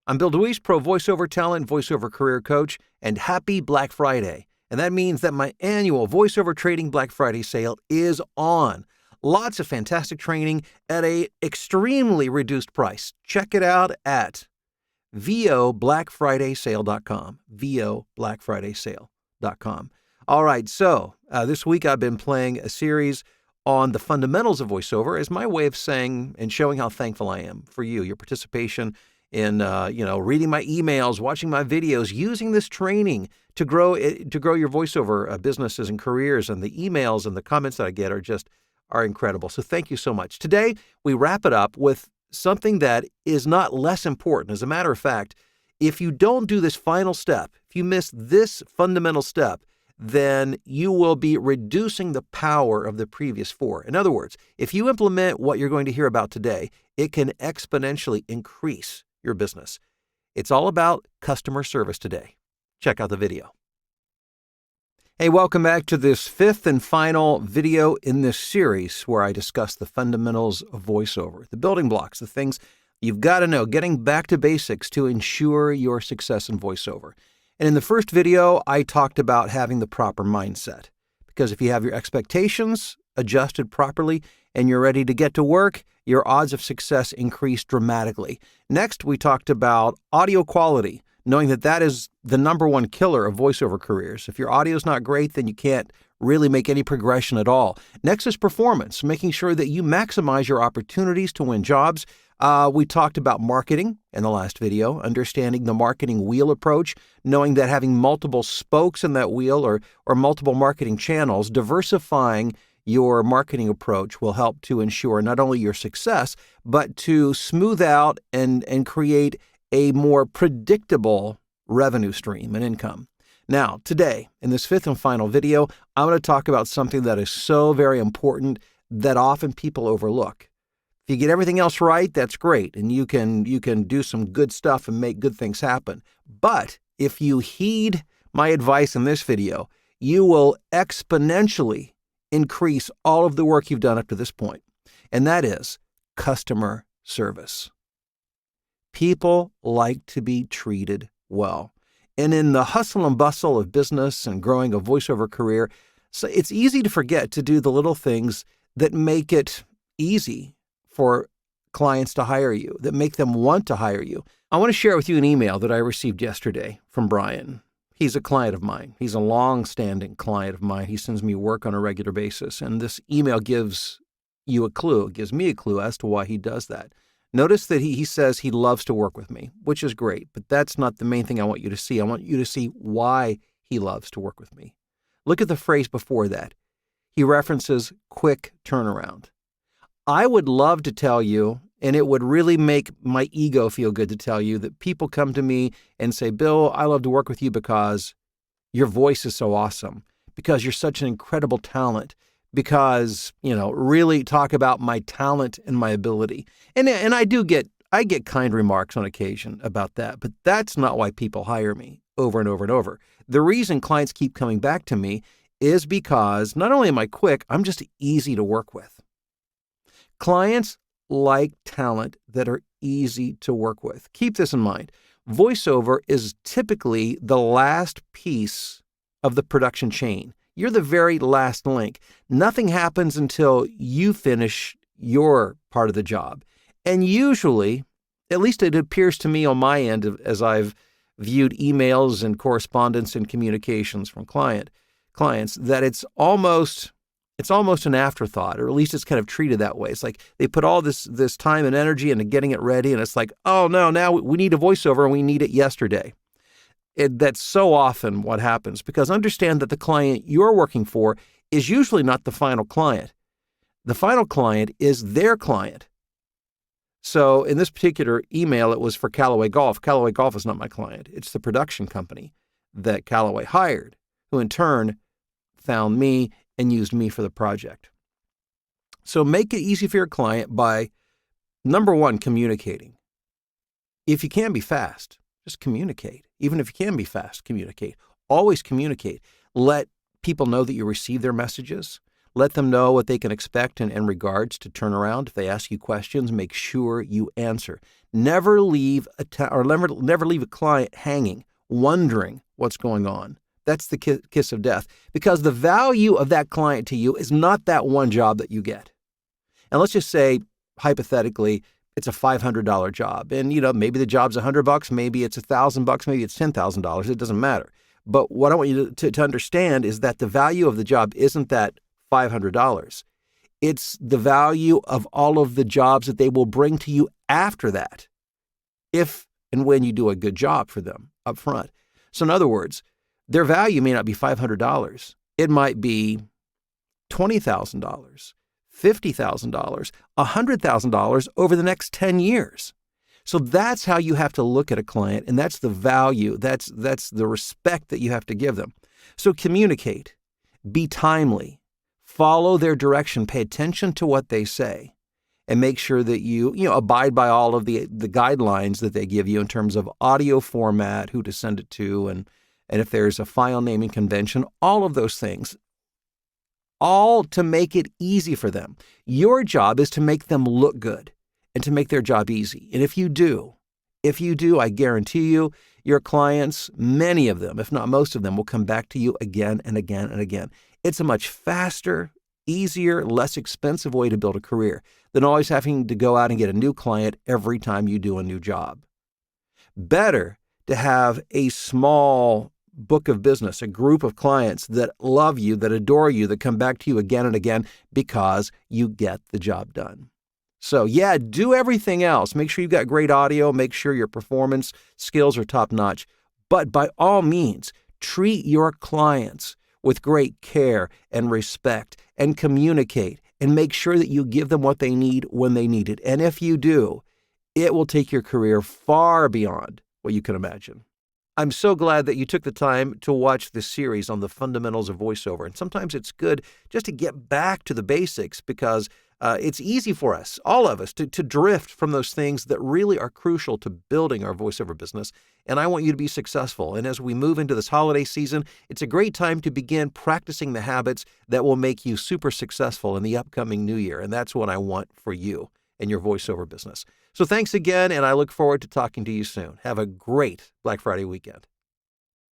I'm Bill DeWeese, pro voiceover talent, voiceover career coach, and happy Black Friday. And that means that my annual voiceover trading Black Friday sale is on. Lots of fantastic training at a extremely reduced price. Check it out at VOBlackFridaySale.com. VOBlackFridaySale.com. All right, so this week I've been playing a series on the fundamentals of voiceover as my way of saying and showing how thankful I am for you, your participation in reading my emails, watching my videos, using this training to grow your voiceover businesses and careers. And the emails and the comments that I get are incredible. So thank you so much. Today we wrap it up with something that is not less important. As a matter of fact, if you don't do this final step, if you miss this fundamental step, then you will be reducing the power of the previous four. In other words, if you implement what you're going to hear about today, it can exponentially increase your business. It's all about customer service today. Check out the video. Hey, welcome back to this fifth and final video in this series where I discuss the fundamentals of voiceover, the building blocks, the things you've got to know, getting back to basics to ensure your success in voiceover. And in the first video, I talked about having the proper mindset, because if you have your expectations adjusted properly and you're ready to get to work, your odds of success increase dramatically. Next, we talked about audio quality, knowing that that is the number one killer of voiceover careers. If your audio is not great, then you can't really make any progression at all. Next is performance, making sure that you maximize your opportunities to win jobs. We talked about marketing in the last video, understanding the marketing wheel approach, knowing that having multiple spokes in that wheel or multiple marketing channels, diversifying your marketing approach will help to ensure not only your success, but to smooth out and create a more predictable revenue stream and income. Now, today, in this fifth and final video, I'm going to talk about something that is so very important that often people overlook. If you get everything else right, that's great, and you can do some good stuff and make good things happen. But if you heed my advice in this video, you will exponentially increase all of the work you've done up to this point, and that is customer service. People like to be treated well. And in the hustle and bustle of business and growing a voiceover career, so it's easy to forget to do the little things that make it easy for clients to hire you, that make them want to hire you. I want to share with you an email that I received yesterday from Brian. He's a client of mine. He's a long-standing client of mine. He sends me work on a regular basis. And this email gives you a clue, it gives me a clue as to why he does that. Notice that he says he loves to work with me, which is great, but that's not the main thing I want you to see. I want you to see why he loves to work with me. Look at the phrase before that. He references quick turnaround. I would love to tell you, and it would really make my ego feel good to tell you, that people come to me and say, Bill, I love to work with you because your voice is so awesome, because you're such an incredible talent, because, really talk about my talent and my ability. And I get kind remarks on occasion about that, but that's not why people hire me over and over and over. The reason clients keep coming back to me is because not only am I quick, I'm just easy to work with. Clients like talent that are easy to work with. Keep this in mind. Voiceover is typically the last piece of the production chain. You're the very last link. Nothing happens until you finish your part of the job. And usually, at least it appears to me on my end as I've viewed emails and correspondence and communications from clients, that it's almost an afterthought, or at least it's kind of treated that way. It's like they put all this time and energy into getting it ready, and it's like, oh no, now we need a voiceover and we need it yesterday. That's so often what happens, because understand that the client you're working for is usually not the final client. The final client is their client. So in this particular email, it was for Callaway Golf. Callaway Golf is not my client. It's the production company that Callaway hired, who in turn found me and used me for the project. So make it easy for your client by, number one, communicating. If you can be fast, just communicate. Even if you can be fast, communicate. Always communicate. Let people know that you receive their messages. Let them know what they can expect in regards to turnaround. If they ask you questions, make sure you answer. Never leave never leave a client hanging, wondering what's going on. That's the kiss of death, because the value of that client to you is not that one job that you get. And let's just say, hypothetically, it's a $500 job. And, maybe the job's $100, maybe it's $1,000, maybe it's $10,000. It doesn't matter. But what I want you to understand is that the value of the job isn't that $500. It's the value of all of the jobs that they will bring to you after that, if and when you do a good job for them up front. So in other words, their value may not be $500. It might be $20,000, $50,000, $100,000 over the next 10 years. So that's how you have to look at a client, and that's the value, that's the respect that you have to give them. So communicate, be timely, follow their direction, pay attention to what they say, and make sure that you abide by all of the guidelines that they give you in terms of audio format, who to send it to, and if there's a file naming convention, all of those things, all to make it easy for them. Your job is to make them look good and to make their job easy. And if you do, I guarantee you, your clients, many of them, if not most of them, will come back to you again and again and again. It's a much faster, easier, less expensive way to build a career than always having to go out and get a new client every time you do a new job. Better to have a small book of business, a group of clients that love you, that adore you, that come back to you again and again because you get the job done. So do everything else. Make sure you've got great audio. Make sure your performance skills are top notch. But by all means, treat your clients with great care and respect, and communicate, and make sure that you give them what they need when they need it. And if you do, it will take your career far beyond what you can imagine. I'm so glad that you took the time to watch this series on the fundamentals of voiceover. And sometimes it's good just to get back to the basics, because it's easy for us, all of us, to drift from those things that really are crucial to building our voiceover business. And I want you to be successful. And as we move into this holiday season, it's a great time to begin practicing the habits that will make you super successful in the upcoming new year. And that's what I want for you and your voiceover business. So thanks again, and I look forward to talking to you soon. Have a great Black Friday weekend.